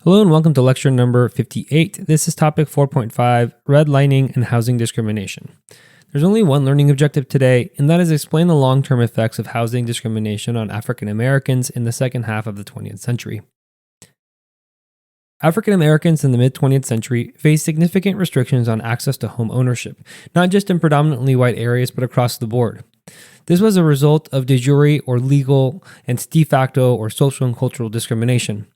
Hello and welcome to lecture number 58. This is topic 4.5, redlining and housing discrimination. There's only one learning objective today, and that is explain the long-term effects of housing discrimination on African Americans in the second half of the 20th century. African Americans in the mid-20th century faced significant restrictions on access to home ownership, not just in predominantly white areas, but across the board. This was a result of de jure or legal and de facto or social and cultural discrimination.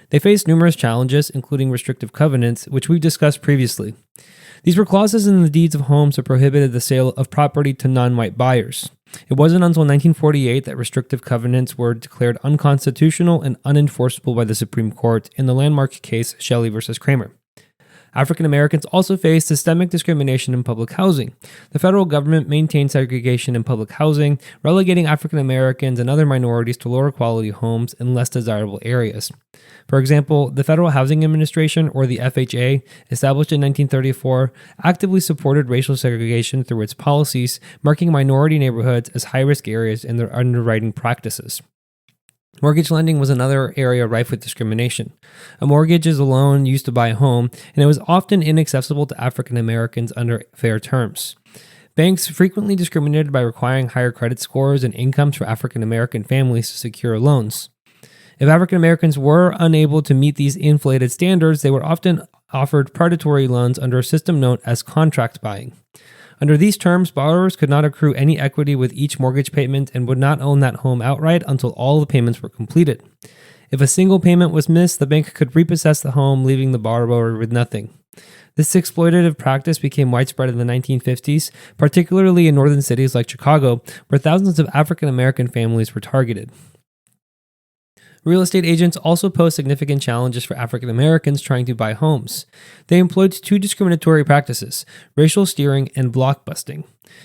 They faced numerous challenges, including restrictive covenants, which we've discussed previously. These were clauses in the deeds of homes that prohibited the sale of property to non-white buyers. It wasn't until 1948 that restrictive covenants were declared unconstitutional and unenforceable by the Supreme Court in the landmark case Shelley v. Kramer. African Americans also faced systemic discrimination in public housing. The federal government maintained segregation in public housing, relegating African Americans and other minorities to lower quality homes in less desirable areas. For example, the Federal Housing Administration, or the FHA, established in 1934, actively supported racial segregation through its policies, marking minority neighborhoods as high-risk areas in their underwriting practices. Mortgage lending was another area rife with discrimination. A mortgage is a loan used to buy a home, and it was often inaccessible to African Americans under fair terms. Banks frequently discriminated by requiring higher credit scores and incomes for African American families to secure loans. If African Americans were unable to meet these inflated standards, they were often offered predatory loans under a system known as contract buying. Under these terms, borrowers could not accrue any equity with each mortgage payment and would not own that home outright until all the payments were completed. If a single payment was missed, the bank could repossess the home, leaving the borrower with nothing. This exploitative practice became widespread in the 1950s, particularly in northern cities like Chicago, where thousands of African American families were targeted. Real estate agents also posed significant challenges for African Americans trying to buy homes. They employed two discriminatory practices: racial steering and block busting.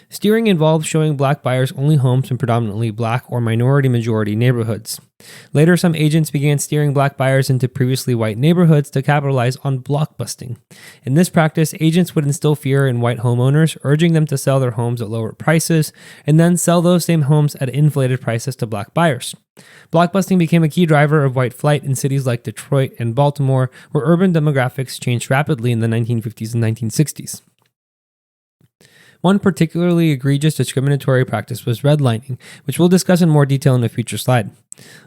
Steering involved showing black buyers only homes in predominantly black or minority-majority neighborhoods. Later, some agents began steering black buyers into previously white neighborhoods to capitalize on block busting. In this practice, agents would instill fear in white homeowners, urging them to sell their homes at lower prices, and then sell those same homes at inflated prices to black buyers. Blockbusting became a key driver of white flight in cities like Detroit and Baltimore, where urban demographics changed rapidly in the 1950s and 1960s. One particularly egregious discriminatory practice was redlining, which we'll discuss in more detail in a future slide.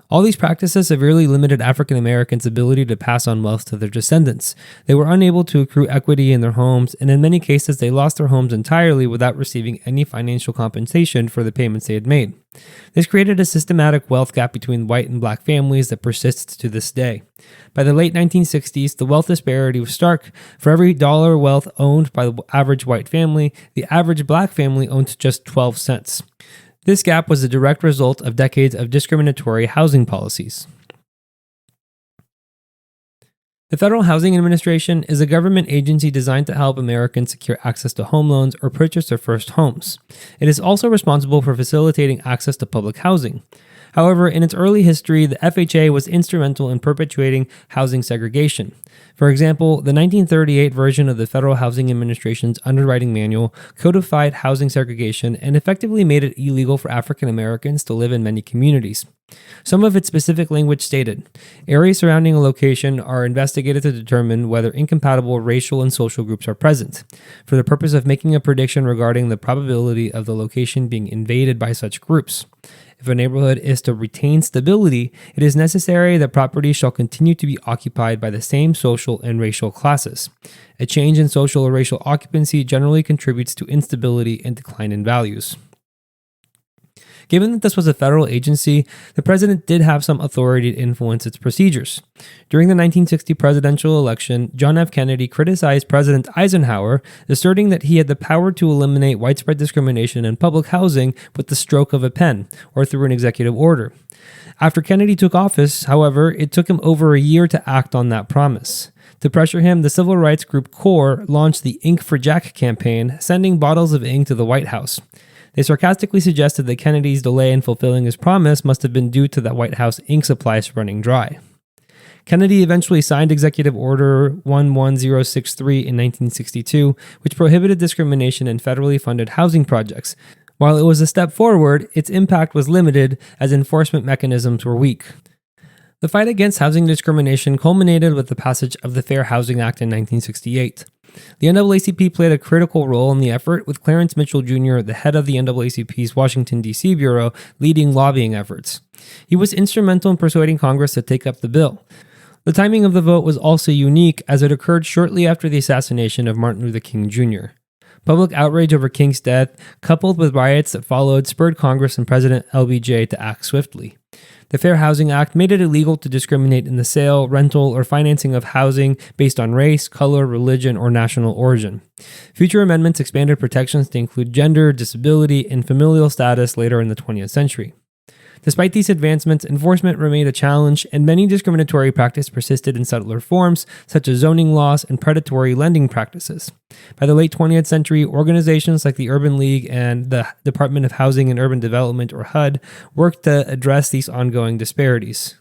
All these practices severely limited African Americans' ability to pass on wealth to their descendants. They were unable to accrue equity in their homes, and in many cases they lost their homes entirely without receiving any financial compensation for the payments they had made. This created a systematic wealth gap between white and black families that persists to this day. By the late 1960s, the wealth disparity was stark. For every dollar wealth owned by the average white family, the average black family owned just 12 cents. This gap was a direct result of decades of discriminatory housing policies. The Federal Housing Administration is a government agency designed to help Americans secure access to home loans or purchase their first homes. It is also responsible for facilitating access to public housing. However, in its early history, the FHA was instrumental in perpetuating housing segregation. For example, the 1938 version of the Federal Housing Administration's underwriting manual codified housing segregation and effectively made it illegal for African Americans to live in many communities. Some of its specific language stated, areas surrounding a location are investigated to determine whether incompatible racial and social groups are present, for the purpose of making a prediction regarding the probability of the location being invaded by such groups. If a neighborhood is to retain stability, it is necessary that property shall continue to be occupied by the same social and racial classes. A change in social or racial occupancy generally contributes to instability and decline in values. Given that this was a federal agency, the president did have some authority to influence its procedures. During the 1960 presidential election, John F. Kennedy criticized President Eisenhower, asserting that he had the power to eliminate widespread discrimination in public housing with the stroke of a pen, or through an executive order. After Kennedy took office, however, it took him over a year to act on that promise. To pressure him, the civil rights group CORE launched the Ink for Jack campaign, sending bottles of ink to the White House. They sarcastically suggested that Kennedy's delay in fulfilling his promise must have been due to the White House ink supplies running dry. Kennedy eventually signed Executive Order 11063 in 1962, which prohibited discrimination in federally funded housing projects. While it was a step forward, its impact was limited as enforcement mechanisms were weak. The fight against housing discrimination culminated with the passage of the Fair Housing Act in 1968. The NAACP played a critical role in the effort, with Clarence Mitchell Jr., the head of the NAACP's Washington, D.C. Bureau, leading lobbying efforts. He was instrumental in persuading Congress to take up the bill. The timing of the vote was also unique, as it occurred shortly after the assassination of Martin Luther King Jr. Public outrage over King's death, coupled with riots that followed, spurred Congress and President LBJ to act swiftly. The Fair Housing Act made it illegal to discriminate in the sale, rental, or financing of housing based on race, color, religion, or national origin. Future amendments expanded protections to include gender, disability, and familial status later in the 20th century. Despite these advancements, enforcement remained a challenge, and many discriminatory practices persisted in subtler forms, such as zoning laws and predatory lending practices. By the late 20th century, organizations like the Urban League and the Department of Housing and Urban Development, or HUD, worked to address these ongoing disparities.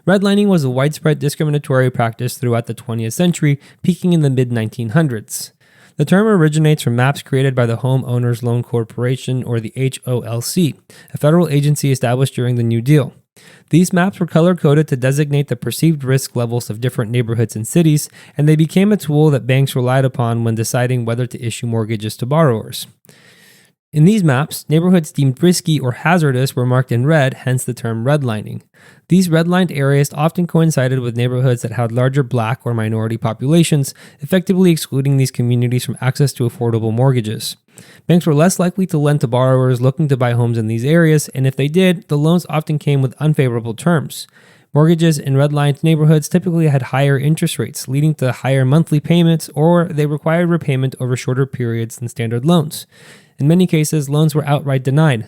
Redlining was a widespread discriminatory practice throughout the 20th century, peaking in the mid-1900s. The term originates from maps created by the Homeowners Loan Corporation, or the HOLC, a federal agency established during the New Deal. These maps were color-coded to designate the perceived risk levels of different neighborhoods and cities, and they became a tool that banks relied upon when deciding whether to issue mortgages to borrowers. In these maps, neighborhoods deemed risky or hazardous were marked in red, hence the term redlining. These redlined areas often coincided with neighborhoods that had larger black or minority populations, effectively excluding these communities from access to affordable mortgages. Banks were less likely to lend to borrowers looking to buy homes in these areas, and if they did, the loans often came with unfavorable terms. Mortgages in redlined neighborhoods typically had higher interest rates, leading to higher monthly payments, or they required repayment over shorter periods than standard loans. In many cases, loans were outright denied.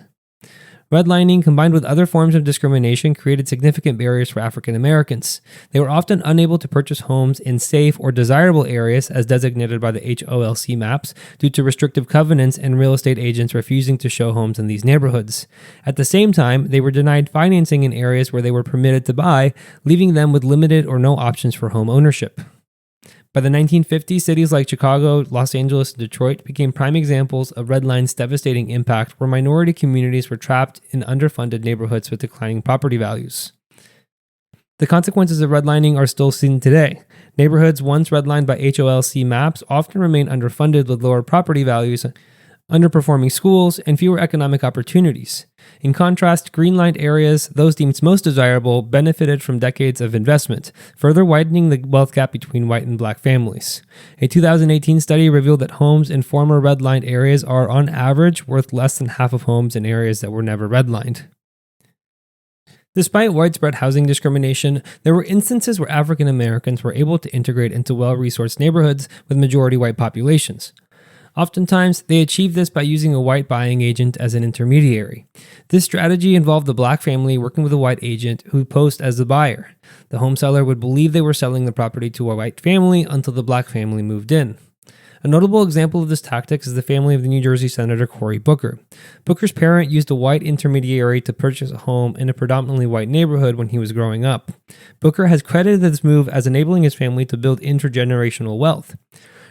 Redlining, combined with other forms of discrimination, created significant barriers for African Americans. They were often unable to purchase homes in safe or desirable areas as designated by the HOLC maps due to restrictive covenants and real estate agents refusing to show homes in these neighborhoods. At the same time, they were denied financing in areas where they were permitted to buy, leaving them with limited or no options for home ownership. By the 1950s, cities like Chicago, Los Angeles, and Detroit became prime examples of redline's devastating impact, where minority communities were trapped in underfunded neighborhoods with declining property values. The consequences of redlining are still seen today. Neighborhoods once redlined by HOLC maps often remain underfunded with lower property values, underperforming schools, and fewer economic opportunities. In contrast, green-lined areas, those deemed most desirable, benefited from decades of investment, further widening the wealth gap between white and black families. A 2018 study revealed that homes in former redlined areas are, on average, worth less than half of homes in areas that were never redlined. Despite widespread housing discrimination, there were instances where African Americans were able to integrate into well-resourced neighborhoods with majority white populations. Oftentimes, they achieved this by using a white buying agent as an intermediary. This strategy involved the black family working with a white agent who posed as the buyer. The home seller would believe they were selling the property to a white family until the black family moved in. A notable example of this tactic is the family of the New Jersey Senator Cory Booker. Booker's parent used a white intermediary to purchase a home in a predominantly white neighborhood when he was growing up. Booker has credited this move as enabling his family to build intergenerational wealth.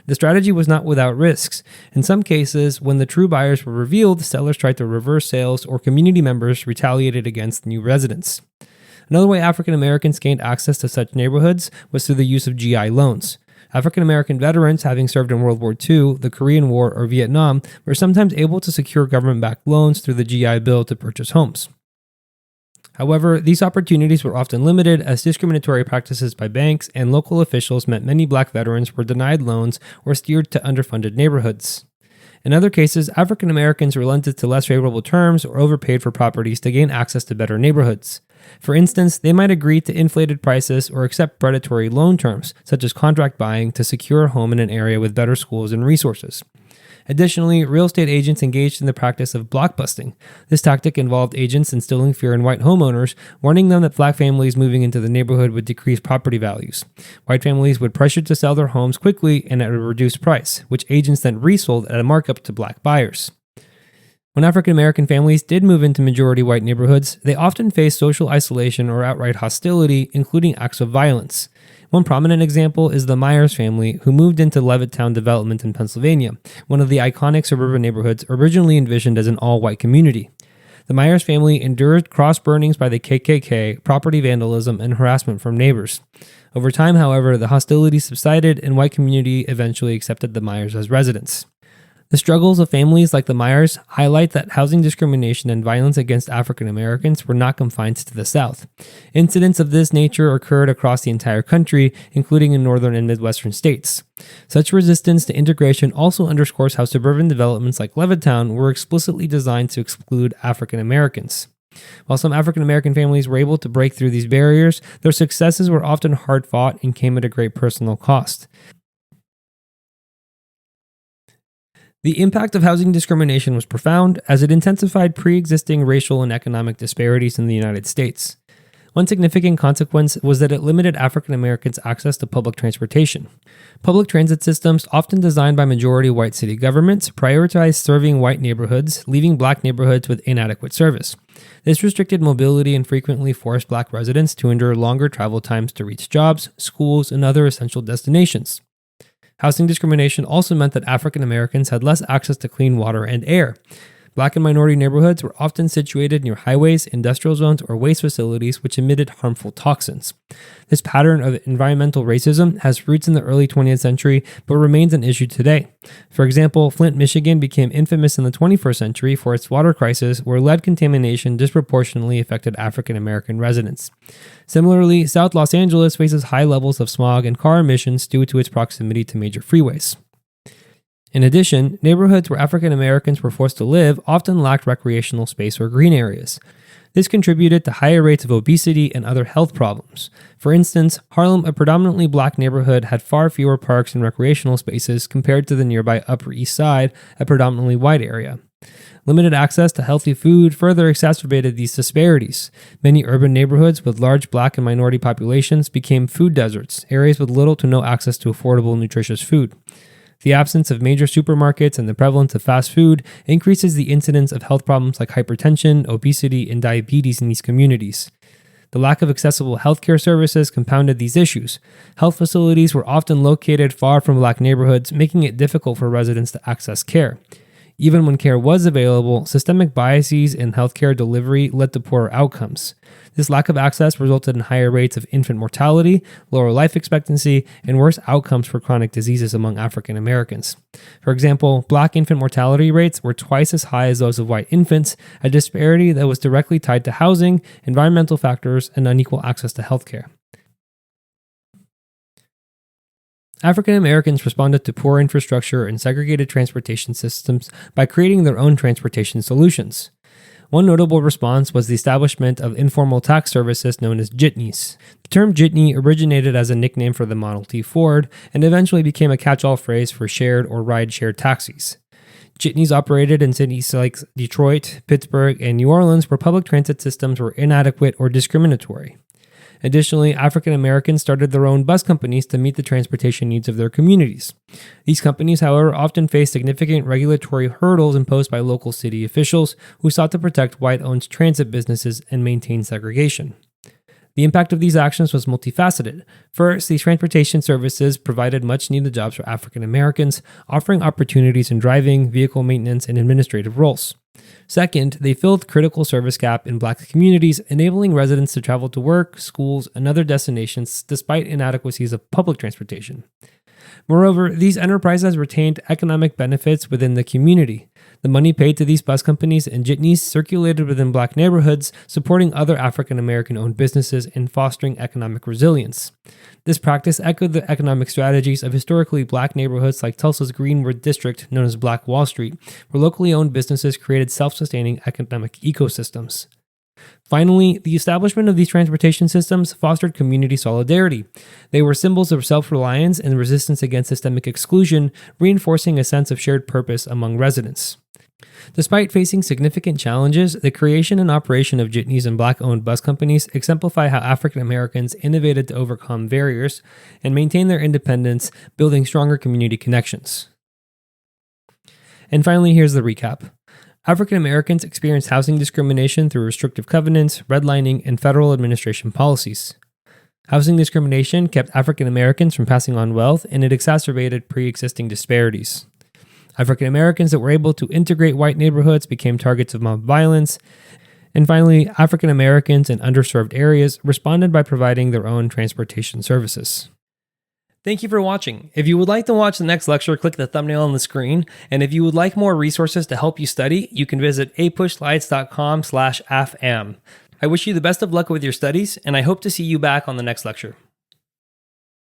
The strategy was not without risks. In some cases, when the true buyers were revealed, sellers tried to reverse sales or community members retaliated against new residents. Another way African Americans gained access to such neighborhoods was through the use of GI loans. African American veterans, having served in World War II, the Korean War, or Vietnam, were sometimes able to secure government-backed loans through the GI Bill to purchase homes. However, these opportunities were often limited as discriminatory practices by banks and local officials meant many black veterans were denied loans or steered to underfunded neighborhoods. In other cases, African Americans relented to less favorable terms or overpaid for properties to gain access to better neighborhoods. For instance, they might agree to inflated prices or accept predatory loan terms, such as contract buying, to secure a home in an area with better schools and resources. Additionally, real estate agents engaged in the practice of blockbusting. This tactic involved agents instilling fear in white homeowners, warning them that black families moving into the neighborhood would decrease property values. White families would pressure to sell their homes quickly and at a reduced price, which agents then resold at a markup to black buyers. When African American families did move into majority white neighborhoods, they often faced social isolation or outright hostility, including acts of violence. One prominent example is the Myers family, who moved into Levittown development in Pennsylvania, one of the iconic suburban neighborhoods originally envisioned as an all-white community. The Myers family endured cross burnings by the KKK, property vandalism, and harassment from neighbors. Over time, however, the hostilities subsided and white community eventually accepted the Myers as residents. The struggles of families like the Myers highlight that housing discrimination and violence against African Americans were not confined to the South. Incidents of this nature occurred across the entire country, including in northern and midwestern states. Such resistance to integration also underscores how suburban developments like Levittown were explicitly designed to exclude African Americans. While some African American families were able to break through these barriers, their successes were often hard-fought and came at a great personal cost. The impact of housing discrimination was profound, as it intensified pre-existing racial and economic disparities in the United States. One significant consequence was that it limited African Americans' access to public transportation. Public transit systems, often designed by majority white city governments, prioritized serving white neighborhoods, leaving black neighborhoods with inadequate service. This restricted mobility and frequently forced black residents to endure longer travel times to reach jobs, schools, and other essential destinations. Housing discrimination also meant that African Americans had less access to clean water and air. Black and minority neighborhoods were often situated near highways, industrial zones, or waste facilities which emitted harmful toxins. This pattern of environmental racism has roots in the early 20th century, but remains an issue today. For example, Flint, Michigan became infamous in the 21st century for its water crisis, where lead contamination disproportionately affected African American residents. Similarly, South Los Angeles faces high levels of smog and car emissions due to its proximity to major freeways. In addition, neighborhoods where African Americans were forced to live often lacked recreational space or green areas. This contributed to higher rates of obesity and other health problems. For instance, Harlem, a predominantly black neighborhood, had far fewer parks and recreational spaces compared to the nearby Upper East Side, a predominantly white area. Limited access to healthy food further exacerbated these disparities. Many urban neighborhoods with large black and minority populations became food deserts, areas with little to no access to affordable, nutritious food. The absence of major supermarkets and the prevalence of fast food increases the incidence of health problems like hypertension, obesity, and diabetes in these communities. The lack of accessible healthcare services compounded these issues. Health facilities were often located far from black neighborhoods, making it difficult for residents to access care. Even when care was available, systemic biases in healthcare delivery led to poorer outcomes. This lack of access resulted in higher rates of infant mortality, lower life expectancy, and worse outcomes for chronic diseases among African Americans. For example, black infant mortality rates were twice as high as those of white infants, a disparity that was directly tied to housing, environmental factors, and unequal access to healthcare. African Americans responded to poor infrastructure and segregated transportation systems by creating their own transportation solutions. One notable response was the establishment of informal tax services known as jitneys. The term jitney originated as a nickname for the Model T Ford and eventually became a catch-all phrase for shared or ride-share taxis. Jitneys operated in cities like Detroit, Pittsburgh, and New Orleans where public transit systems were inadequate or discriminatory. Additionally, African Americans started their own bus companies to meet the transportation needs of their communities. These companies, however, often faced significant regulatory hurdles imposed by local city officials who sought to protect white-owned transit businesses and maintain segregation. The impact of these actions was multifaceted. First, these transportation services provided much-needed jobs for African Americans, offering opportunities in driving, vehicle maintenance, and administrative roles. Second, they filled critical service gap in black communities, enabling residents to travel to work, schools, and other destinations despite inadequacies of public transportation. Moreover, these enterprises retained economic benefits within the community. The money paid to these bus companies and jitneys circulated within black neighborhoods, supporting other African American-owned businesses and fostering economic resilience. This practice echoed the economic strategies of historically black neighborhoods like Tulsa's Greenwood District, known as Black Wall Street, where locally owned businesses created self-sustaining economic ecosystems. Finally, the establishment of these transportation systems fostered community solidarity. They were symbols of self-reliance and resistance against systemic exclusion, reinforcing a sense of shared purpose among residents. Despite facing significant challenges, the creation and operation of jitneys and black-owned bus companies exemplify how African Americans innovated to overcome barriers and maintain their independence, building stronger community connections. And finally, here's the recap. African Americans experienced housing discrimination through restrictive covenants, redlining, and federal administration policies. Housing discrimination kept African Americans from passing on wealth, and it exacerbated pre-existing disparities. African Americans that were able to integrate white neighborhoods became targets of mob violence. And finally, African Americans in underserved areas responded by providing their own transportation services. Thank you for watching. If you would like to watch the next lecture, click the thumbnail on the screen. And if you would like more resources to help you study, you can visit apushlights.com/AFAM. I wish you the best of luck with your studies, and I hope to see you back on the next lecture.